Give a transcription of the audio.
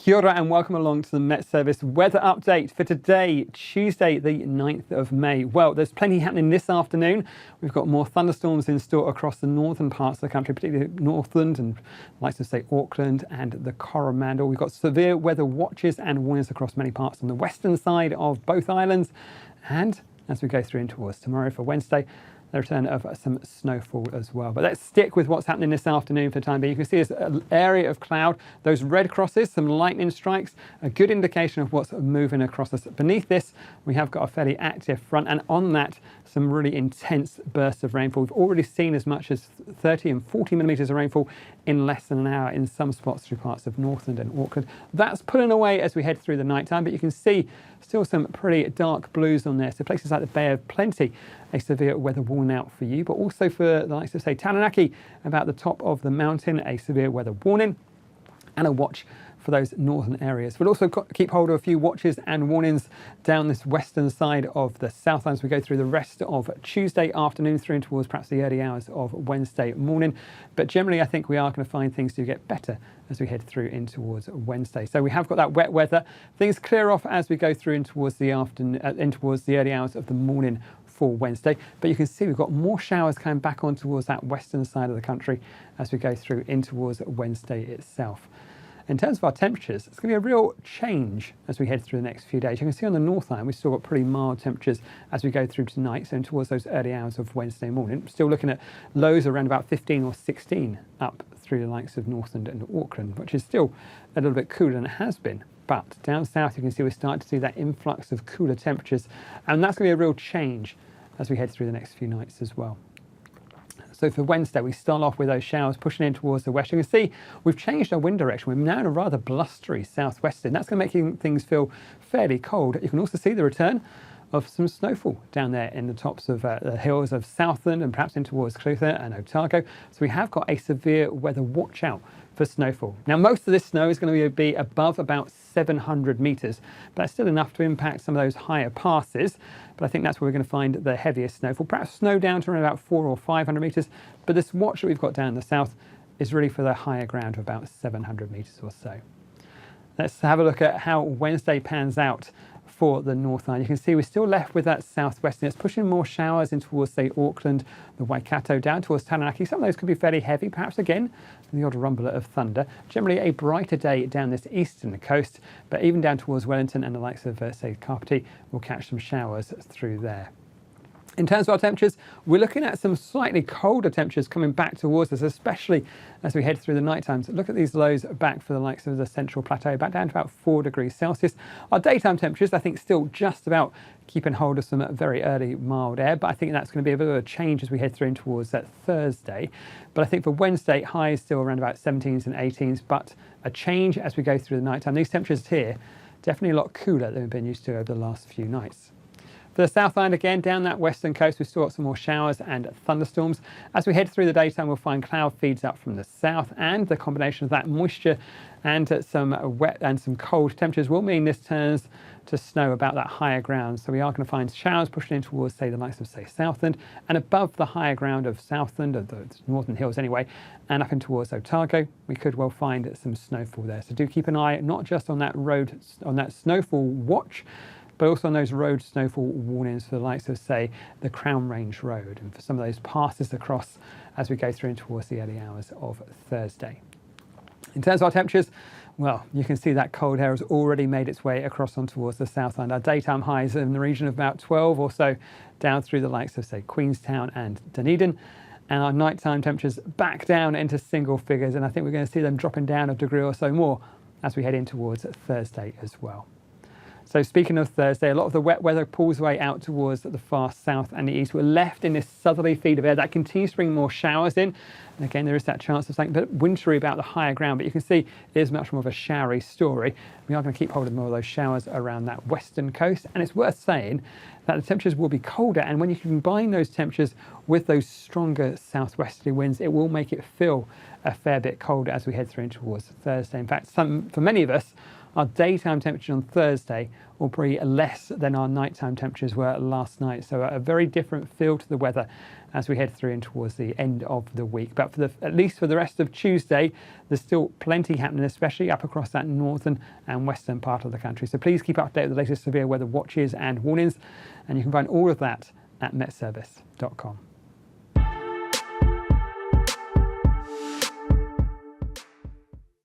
Kia ora and welcome along to the Met Service weather update for today, Tuesday the 9th of May. Well, there's plenty happening this afternoon. We've got more thunderstorms in store across the northern parts of the country, particularly Northland and like to say Auckland and the Coromandel. We've got severe weather watches and warnings across many parts on the western side of both islands. And as we go through in towards tomorrow for Wednesday, the return of some snowfall as well. But let's stick with what's happening this afternoon for the time being. You can see this area of cloud, those red crosses, some lightning strikes, a good indication of what's moving across us. Beneath this, we have got a fairly active front, and on that, some really intense bursts of rainfall. We've already seen as much as 30 and 40 millimetres of rainfall in less than an hour in some spots through parts of Northland and Auckland. That's pulling away as we head through the night time, but you can see still some pretty dark blues on there. So places like the Bay of Plenty, a severe weather warning out for you, but also for the likes of say Taranaki, about the top of the mountain, a severe weather warning and a watch for those northern areas. We'll also keep hold of a few watches and warnings down this western side of the Southland as we go through the rest of Tuesday afternoon through and towards perhaps the early hours of Wednesday morning. But generally, I think we are going to find things do get better as we head through in towards Wednesday. So we have got that wet weather. Things clear off as we go through in towards the afternoon, in towards the early hours of the morning for Wednesday. But you can see we've got more showers coming back on towards that western side of the country as we go through in towards Wednesday itself. In terms of our temperatures, it's going to be a real change as we head through the next few days. You can see on the North Island, we've still got pretty mild temperatures as we go through tonight, so towards those early hours of Wednesday morning. Still looking at lows around about 15 or 16 up through the likes of Northland and Auckland, which is still a little bit cooler than it has been. But down south, you can see we're starting to see that influx of cooler temperatures, and that's going to be a real change as we head through the next few nights as well. So for Wednesday, we start off with those showers pushing in towards the west. You can see we've changed our wind direction. We're now in a rather blustery southwest, and that's going to make things feel fairly cold. You can also see the return of some snowfall down there in the tops of the hills of Southland and perhaps in towards Clutha and Otago. So we have got a severe weather watch out for snowfall. Now, most of this snow is going to be above about 700 metres, but that's still enough to impact some of those higher passes. But I think that's where we're going to find the heaviest snowfall. Perhaps snow down to around about 400 or 500 metres, but this watch that we've got down in the south is really for the higher ground of about 700 metres or so. Let's have a look at how Wednesday pans out for the North Island. You can see we're still left with that southwest, and it's pushing more showers in towards, say, Auckland, the Waikato, down towards Taranaki. Some of those could be fairly heavy, perhaps again, the odd rumble of thunder. Generally a brighter day down this eastern coast, but even down towards Wellington and the likes of, say, Kapiti, we'll catch some showers through there. In terms of our temperatures, we're looking at some slightly colder temperatures coming back towards us, especially as we head through the night times. Look at these lows back for the likes of the Central Plateau, back down to about 4 degrees Celsius. Our daytime temperatures, I think, still just about keeping hold of some very early mild air, but I think that's going to be a bit of a change as we head through in towards that Thursday. But I think for Wednesday, highs still around about 17s and 18s, but a change as we go through the night time. These temperatures here, definitely a lot cooler than we've been used to over the last few nights. For the South Island, again, down that western coast, we've still got some more showers and thunderstorms. As we head through the daytime, we'll find cloud feeds up from the south, and the combination of that moisture and some wet and some cold temperatures will mean this turns to snow about that higher ground. So we are going to find showers pushing in towards, say, the likes of, say, Southland, and above the higher ground of Southland, or the northern hills anyway, and up in towards Otago, we could well find some snowfall there. So do keep an eye not just on that road, on that snowfall watch, but also on those road snowfall warnings for the likes of, say, the Crown Range Road, and for some of those passes across as we go through towards the early hours of Thursday. In terms of our temperatures, well, you can see that cold air has already made its way across on towards the south end. Our daytime highs are in the region of about 12 or so, down through the likes of, say, Queenstown and Dunedin. And our nighttime temperatures back down into single figures, and I think we're going to see them dropping down a degree or so more as we head in towards Thursday as well. So speaking of Thursday, a lot of the wet weather pulls away out towards the far south and the east. We're left in this southerly feed of air that continues to bring more showers in. And again, there is that chance of something a bit wintry about the higher ground, but you can see it is much more of a showery story. We are going to keep hold of more of those showers around that western coast. And it's worth saying that the temperatures will be colder. And when you combine those temperatures with those stronger southwesterly winds, it will make it feel a fair bit colder as we head through towards Thursday. In fact, for many of us, our daytime temperature on Thursday will be less than our nighttime temperatures were last night. So a very different feel to the weather as we head through and towards the end of the week. But at least for the rest of Tuesday, there's still plenty happening, especially up across that northern and western part of the country. So please keep up to date with the latest severe weather watches and warnings, and you can find all of that at metservice.com.